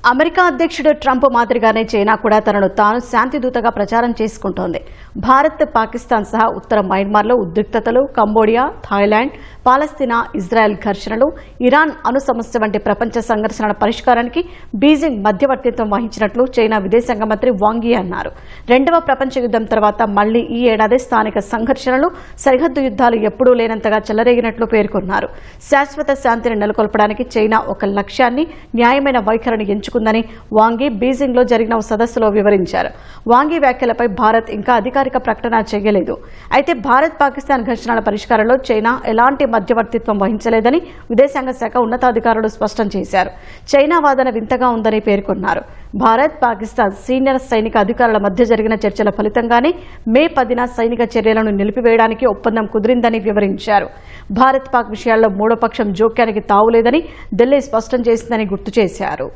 America అధ్యక్షుడు Trump మాదిరిగానే China కూడా తనను తాను శాంతిదూతగా ప్రచారం చేసుకుంటోంది. భారత్, పాకిస్తాన్ సహా ఉత్తర మయన్మార్లో ఉద్రిక్తతలు, కంబోడియా, థాయిలాండ్, పాలస్తీనా, ఇజ్రాయెల్ ఘర్షణలు, ఇరాన్ అణు సమస్య వంటి ప్రపంచ సంఘర్షణల పరిష్కారానికి బీజింగ్ మధ్యవర్తిత్వం వహించినట్లు చైనా విదేశాంగ మంత్రి వాంగ్ యీ అన్నారు. రెండవ ప్రపంచ యుద్ధం తర్వాత మళ్లీ ఈ ఏడాది స్థానిక సంఘర్షణలు, సరిహద్దు యుద్ధాలు ఎప్పుడూ లేనంతగా చెలరేగినట్లు పేర్కొన్నారు. శాశ్వత శాంతిని నెలకొల్పడానికి చైనా ఒక లక్ష్యాన్ని, న్యాయమైన వైఖరిని ఎంచుకుందని వాంగ్ యీ బీజింగ్ లో జరిగిన సదస్సులో వివరించారు. వాంగ్ యీ వ్యాఖ్యలపై భారత్ ఇంకా అధికారిక ప్రకటన చేయలేదు. అయితే భారత్ పాకిస్తాన్ ఘర్షణల పరిష్కారంలో చైనా ఎలాంటి మధ్యవర్తిత్వం వహించలేదని విదేశాంగ శాఖ ఉన్నతాధికారులు స్పష్టం చేశారు. చైనా వాదన వింతగా ఉందని పేర్కొన్నారు. భారత్, పాకిస్తాన్ సీనియర్ సైనిక అధికారుల మధ్య జరిగిన చర్చల ఫలితంగానే మే 10న సైనిక చర్యలను నిలిపివేయడానికి ఒప్పందం కుదిరిందని వివరించారు. భారత్, పాక్ విషయాల్లో మూడో పక్షం జోక్యానికి తావులేదని ఢిల్లీ స్పష్టం చేసిందని గుర్తు చేశారు.